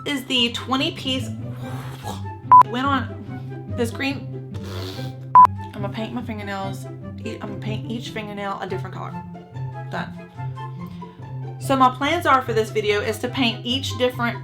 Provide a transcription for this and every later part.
is the 20-piece. Went on this green. I'm gonna paint my fingernails. I'm gonna paint each fingernail a different color. Done. So my plans are for this video is to paint each different.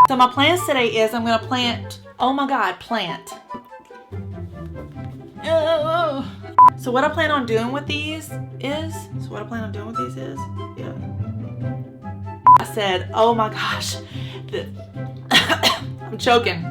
So my plans today is I'm gonna plant. Oh my God, plant. Oh. So what I plan on doing with these is. Yeah. I said, oh my gosh, I'm choking.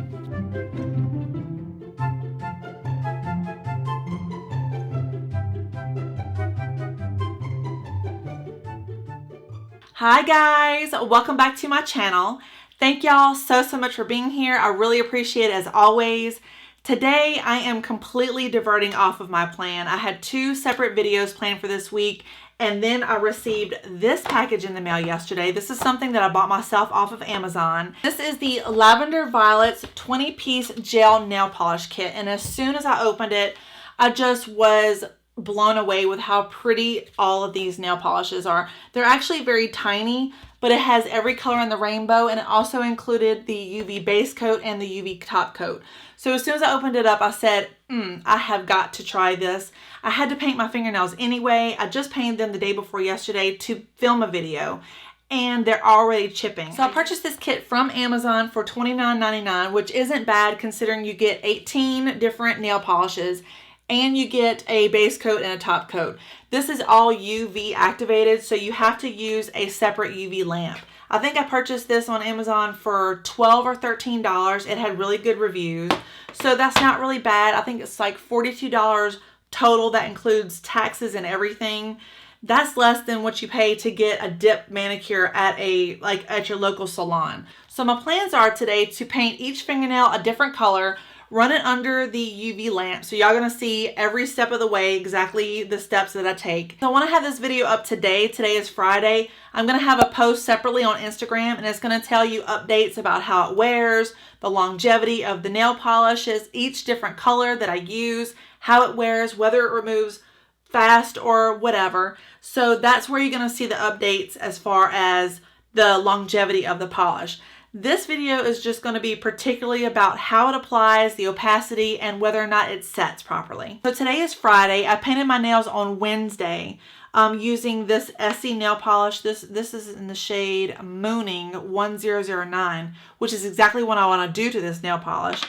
Hi guys, welcome back to my channel. Thank y'all so much for being here. I really appreciate it as always. Today I am completely diverting off of my plan. I had two separate videos planned for this week, and then I received this package in the mail yesterday. This is something that I bought myself off of Amazon. This is the Lavender Violets 20-piece gel nail polish kit, and as soon as I opened it, I just was blown away with how pretty all of these nail polishes are. They're actually very tiny, but it has every color in the rainbow, and it also included the UV base coat and the UV top coat. So as soon as I opened it up, I said, I have got to try this. I had to paint my fingernails anyway. I just painted them the day before yesterday to film a video, and they're already chipping. So I purchased this kit from Amazon for $29.99, which isn't bad considering you get 18 different nail polishes and you get a base coat and a top coat. This is all UV activated, so you have to use a separate UV lamp. I think I purchased this on Amazon for $12 or $13. It had really good reviews, so that's not really bad. I think it's like $42 total. That includes taxes and everything. That's less than what you pay to get a dip manicure at at your local salon. So my plans are today to paint each fingernail a different color, run it under the UV lamp, so y'all gonna see every step of the way exactly the steps that I take. So I want to have this video up today. Today is Friday. I'm gonna have a post separately on Instagram, and it's gonna tell you updates about how it wears, the longevity of the nail polishes, each different color that I use, how it wears, whether it removes fast or whatever. So that's where you're gonna see the updates as far as the longevity of the polish. This video is just going to be particularly about how it applies, the opacity, and whether or not it sets properly. So today is Friday. I painted my nails on Wednesday using this Essie nail polish. This is in the shade Mooning 1009, which is exactly what I want to do to this nail polish.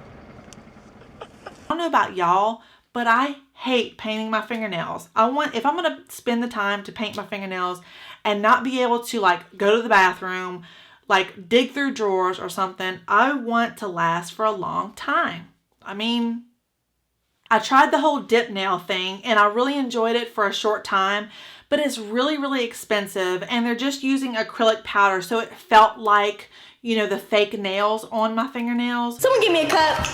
I don't know about y'all, but I hate painting my fingernails. If I'm going to spend the time to paint my fingernails and not be able to go to the bathroom, dig through drawers or something, I want to last for a long time. I mean, I tried the whole dip nail thing and I really enjoyed it for a short time, but it's really, really expensive, and they're just using acrylic powder, so it felt like, the fake nails on my fingernails. Someone give me a cup.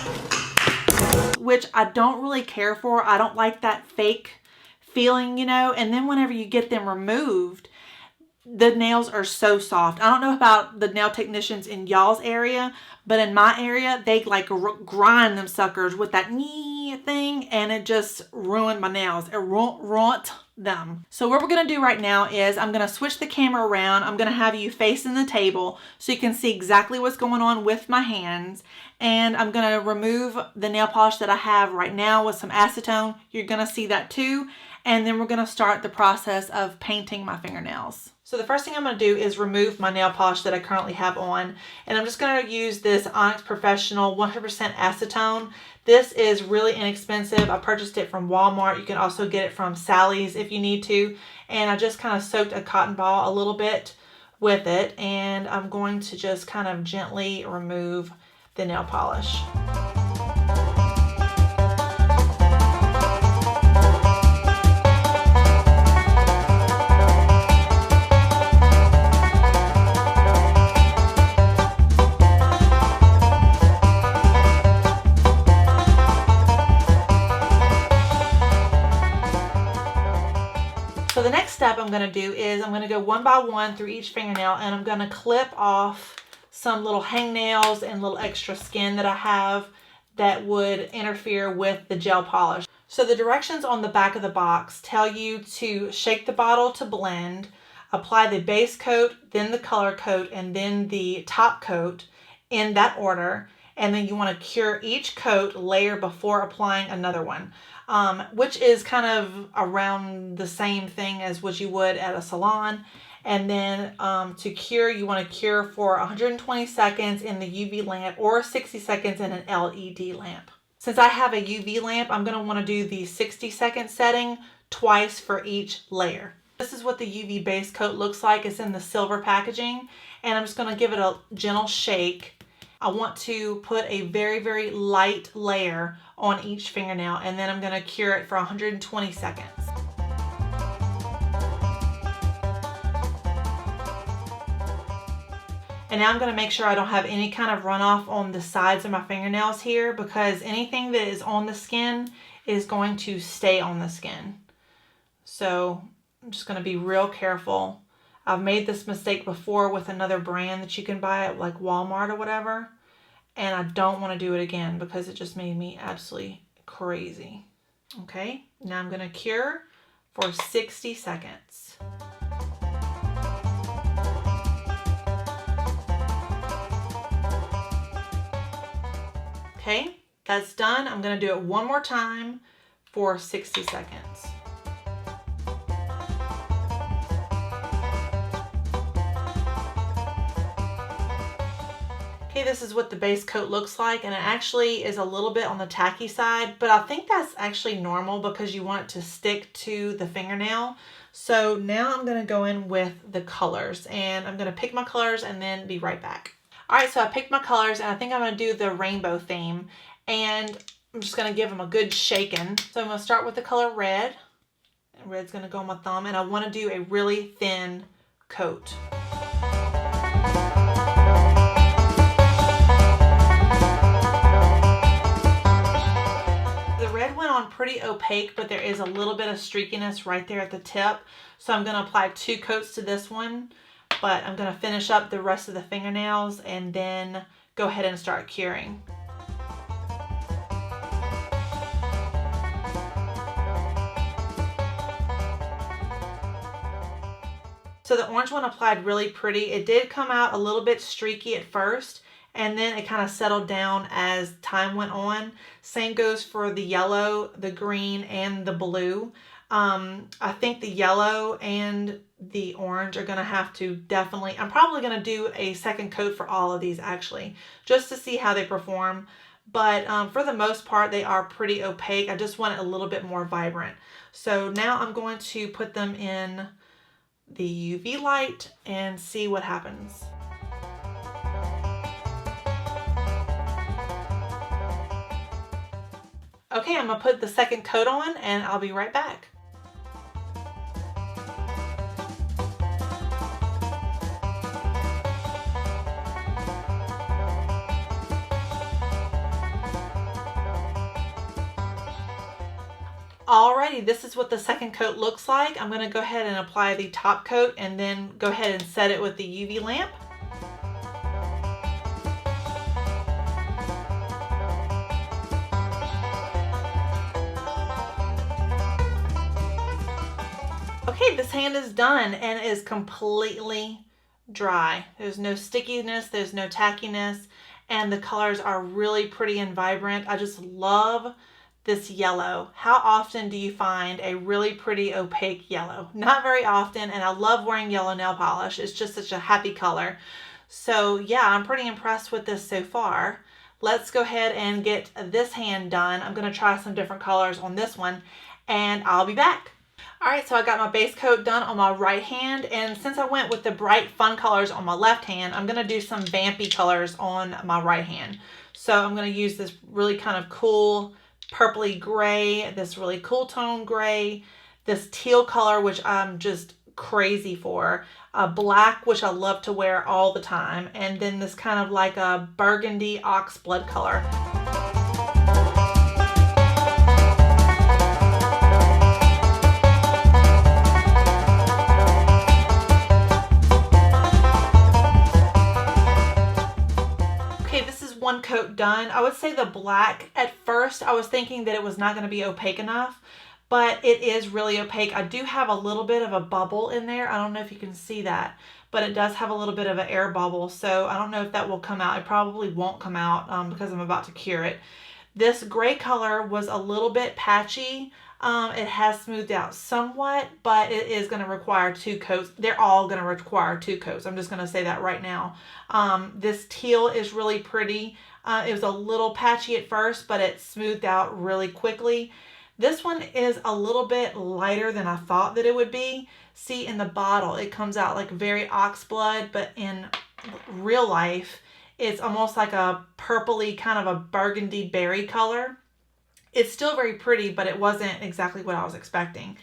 Which I don't really care for. I don't like that fake feeling, and then whenever you get them removed, the nails are so soft. I don't know about the nail technicians in y'all's area, but in my area, they grind them suckers with that knee thing, and it just ruined my nails. It ruined them. So what we're going to do right now is I'm going to switch the camera around. I'm going to have you facing the table so you can see exactly what's going on with my hands, and I'm going to remove the nail polish that I have right now with some acetone. You're going to see that too, and then we're going to start the process of painting my fingernails. So the first thing I'm going to do is remove my nail polish that I currently have on, and I'm just going to use this Onyx Professional 100% acetone. This is really inexpensive. I purchased it from Walmart. You can also get it from Sally's if you need to, and I just kind of soaked a cotton ball a little bit with it, and I'm going to just kind of gently remove the nail polish. So the next step I'm going to do is I'm going to go one by one through each fingernail, and I'm going to clip off some little hangnails and little extra skin that I have that would interfere with the gel polish. So the directions on the back of the box tell you to shake the bottle to blend, Apply the base coat, then the color coat, and then the top coat in that order. And then you want to cure each coat layer before applying another one, which is kind of around the same thing as what you would at a salon. And then to cure, you want to cure for 120 seconds in the UV lamp or 60 seconds in an LED lamp. Since I have a UV lamp, I'm going to want to do the 60-second setting twice for each layer. This is what the UV base coat looks like. It's in the silver packaging, and I'm just going to give it a gentle shake. I want to put a very, very light layer on each fingernail, and then I'm going to cure it for 120 seconds. And now I'm going to make sure I don't have any kind of runoff on the sides of my fingernails here, because anything that is on the skin is going to stay on the skin. So I'm just going to be real careful. I've made this mistake before with another brand that you can buy at like Walmart or whatever, and I don't want to do it again because it just made me absolutely crazy. Okay, now I'm going to cure for 60 seconds. Okay, that's done. I'm going to do it one more time for 60 seconds. Okay, this is what the base coat looks like, and it actually is a little bit on the tacky side, but I think that's actually normal because you want it to stick to the fingernail. So now I'm going to go in with the colors, and I'm going to pick my colors and then be right back. Alright, so I picked my colors, and I think I'm going to do the rainbow theme, and I'm just going to give them a good shaking. So I'm going to start with the color red. Red's going to go on my thumb, and I want to do a really thin coat. The red went on pretty opaque, but there is a little bit of streakiness right there at the tip. So I'm going to apply 2 coats to this one. But I'm going to finish up the rest of the fingernails and then go ahead and start curing. So the orange one applied really pretty. It did come out a little bit streaky at first, and then it kind of settled down as time went on. Same goes for the yellow, the green, and the blue. I think the yellow and the orange are going to have to definitely, I'm probably going to do a second coat for all of these actually, just to see how they perform. But for the most part, they are pretty opaque. I just want it a little bit more vibrant. So now I'm going to put them in the UV light and see what happens. Okay, I'm going to put the second coat on and I'll be right back. Alrighty, this is what the second coat looks like. I'm going to go ahead and apply the top coat and then go ahead and set it with the UV lamp. Okay, this hand is done and it is completely dry. There's no stickiness, there's no tackiness, and the colors are really pretty and vibrant. I just love this yellow. How often do you find a really pretty opaque yellow? Not very often, and I love wearing yellow nail polish. It's just such a happy color. So yeah, I'm pretty impressed with this so far. Let's go ahead and get this hand done. I'm going to try some different colors on this one, and I'll be back. Alright, so I got my base coat done on my right hand, and since I went with the bright fun colors on my left hand, I'm going to do some vampy colors on my right hand. So I'm going to use this really kind of cool purpley gray, this really cool tone gray, this teal color, which I'm just crazy for, black, which I love to wear all the time, and then this kind of like a burgundy ox blood color. One coat done. I would say the black, at first I was thinking that it was not going to be opaque enough, but it is really opaque. I do have a little bit of a bubble in there. I don't know if you can see that, but it does have a little bit of an air bubble. So I don't know if that will come out. It probably won't come out because I'm about to cure it. This gray color was a little bit patchy. It has smoothed out somewhat, but it is going to require 2 coats. They're all going to require 2 coats. I'm just going to say that right now. This teal is really pretty. It was a little patchy at first, but it smoothed out really quickly. This one is a little bit lighter than I thought that it would be. See, in the bottle, it comes out like very ox blood, but in real life, it's almost like a purpley kind of a burgundy berry color. It's still very pretty, but it wasn't exactly what I was expecting.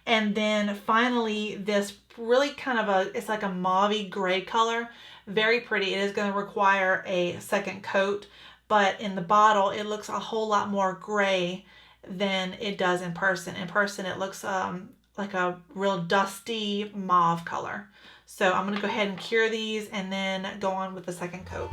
And then finally, this really kind of it's like a mauve gray color. Very pretty. It is going to require a second coat, but in the bottle, it looks a whole lot more gray than it does in person. In person, it looks like a real dusty mauve color. So I'm going to go ahead and cure these and then go on with the second coat.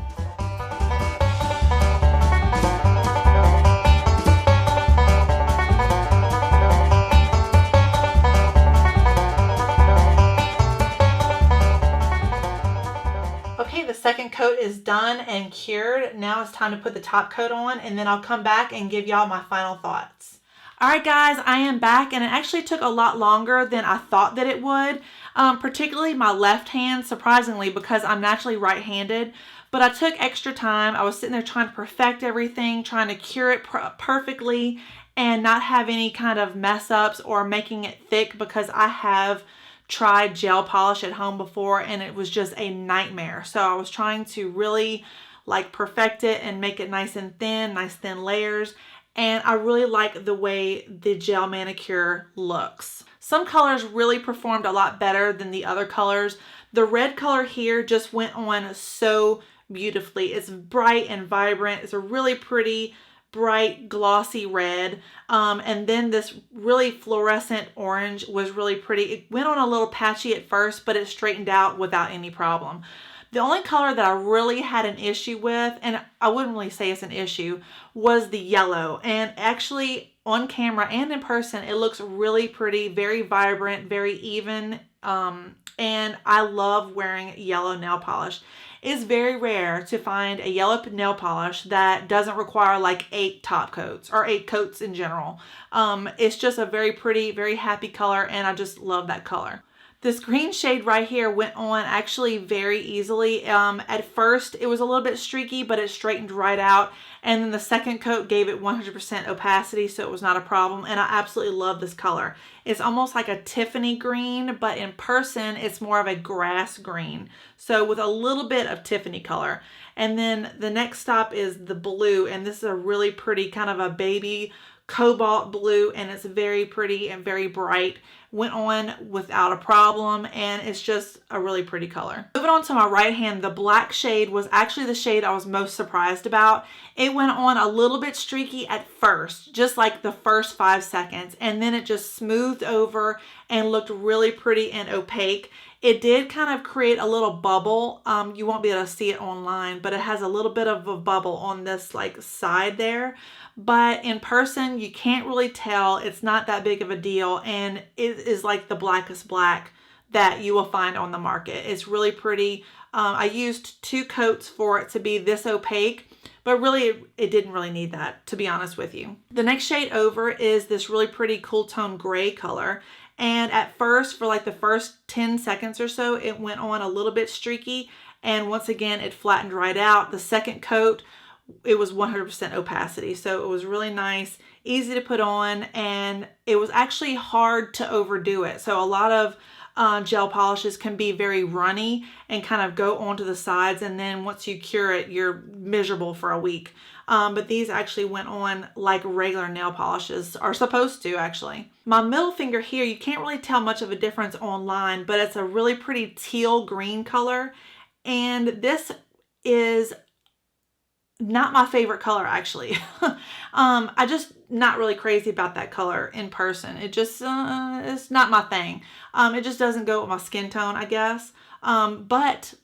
Okay, the second coat is done and cured. Now it's time to put the top coat on, and then I'll come back and give y'all my final thoughts. All right, guys, I am back, and it actually took a lot longer than I thought that it would, particularly my left hand, surprisingly, because I'm naturally right-handed. But I took extra time. I was sitting there trying to perfect everything, trying to cure it perfectly and not have any kind of mess ups or making it thick, because I have tried gel polish at home before and it was just a nightmare. So I was trying to really like perfect it and make it nice and thin, nice thin layers. And I really like the way the gel manicure looks. Some colors really performed a lot better than the other colors. The red color here just went on so beautifully. It's bright and vibrant. It's a really pretty, bright, glossy red. And then this really fluorescent orange was really pretty. It went on a little patchy at first, but it straightened out without any problem. The only color that I really had an issue with, and I wouldn't really say it's an issue, was the yellow. And actually on camera and in person, it looks really pretty, very vibrant, very even. And I love wearing yellow nail polish. It's very rare to find a yellow nail polish that doesn't require like 8 top coats or 8 coats in general. It's just a very pretty, very happy color, and I just love that color. This green shade right here went on actually very easily. At first, it was a little bit streaky, but it straightened right out. And then the second coat gave it 100% opacity, so it was not a problem. And I absolutely love this color. It's almost like a Tiffany green, but in person, it's more of a grass green. So with a little bit of Tiffany color. And then the next stop is the blue. And this is a really pretty kind of a baby cobalt blue, and it's very pretty and very bright. Went on without a problem, and it's just a really pretty color. Moving on to my right hand, the black shade was actually the shade I was most surprised about. It went on a little bit streaky at first, just like the first 5 seconds, and then it just smoothed over and looked really pretty and opaque. It did kind of create a little bubble. You won't be able to see it online, but it has a little bit of a bubble on this like side there. But in person, you can't really tell. It's not that big of a deal, and it is like the blackest black that you will find on the market. It's really pretty. I used 2 coats for it to be this opaque, but really it didn't really need that, to be honest with you. The next shade over is this really pretty cool tone gray color. And at first, for like the first 10 seconds or so, it went on a little bit streaky. And once again, it flattened right out. The second coat, it was 100% opacity. So it was really nice, easy to put on, and it was actually hard to overdo it. So a lot of gel polishes can be very runny and kind of go onto the sides, and then once you cure it, you're miserable for a week. But these actually went on like regular nail polishes are supposed to, actually. My middle finger here, you can't really tell much of a difference online, but it's a really pretty teal green color. And this is not my favorite color, actually. I just not really crazy about that color in person. It just, it's not my thing. It just doesn't go with my skin tone, I guess. But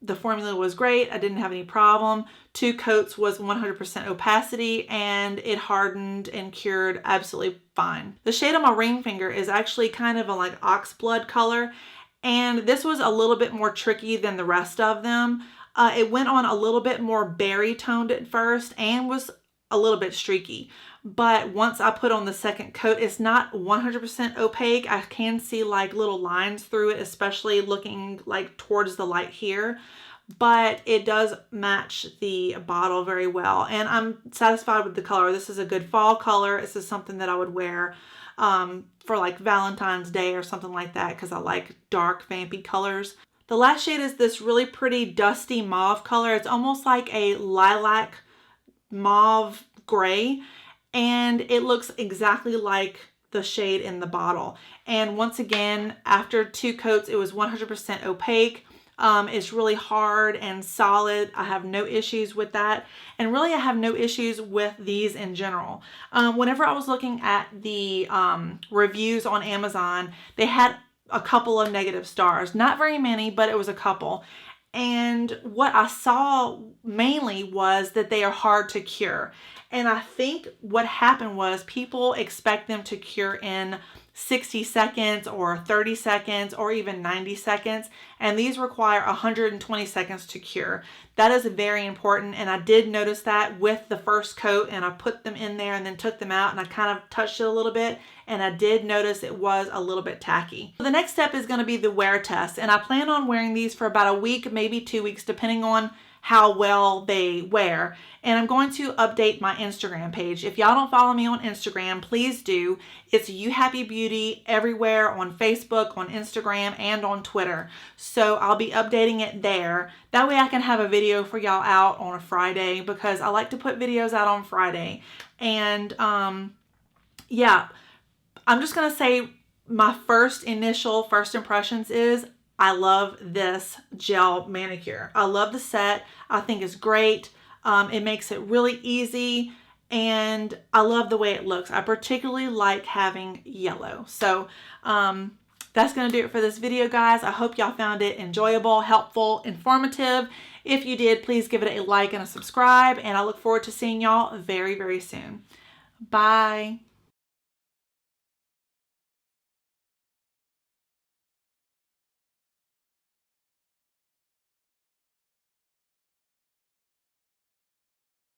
The formula was great. I didn't have any problem. 2 coats was 100% opacity, and it hardened and cured absolutely fine. The shade on my ring finger is actually kind of a like oxblood color, and this was a little bit more tricky than the rest of them. It went on a little bit more berry toned at first and was a little bit streaky. But once I put on the second coat, it's not 100% opaque. I can see like little lines through it, especially looking like towards the light here. But it does match the bottle very well. And I'm satisfied with the color. This is a good fall color. This is something that I would wear for like Valentine's Day or something like that, because I like dark, vampy colors. The last shade is this really pretty dusty mauve color. It's almost like a lilac mauve gray, and it looks exactly like the shade in the bottle. And once again, after 2 coats, it was 100% opaque. It's really hard and solid. I have no issues with that. And really, I have no issues with these in general. Whenever I was looking at the reviews on Amazon, they had a couple of negative stars. Not very many, but it was a couple. And what I saw mainly was that they are hard to cure. And I think what happened was people expect them to cure in 60 seconds or 30 seconds or even 90 seconds. And these require 120 seconds to cure. That is very important. And I did notice that with the first coat, and I put them in there and then took them out and I kind of touched it a little bit. And I did notice it was a little bit tacky. So the next step is going to be the wear test. And I plan on wearing these for about a week, maybe 2 weeks, depending on how well they wear. And I'm going to update my Instagram page. If y'all don't follow me on Instagram, please do. It's You Happy Beauty everywhere, on Facebook, on Instagram, and on Twitter. So I'll be updating it there. That way I can have a video for y'all out on a Friday, because I like to put videos out on Friday. And yeah, I'm just going to say my first impressions is I love this gel manicure. I love the set. I think it's great. It makes it really easy, and I love the way it looks. I particularly like having yellow. So that's going to do it for this video, guys. I hope y'all found it enjoyable, helpful, informative. If you did, please give it a like and a subscribe, and I look forward to seeing y'all very, very soon. Bye.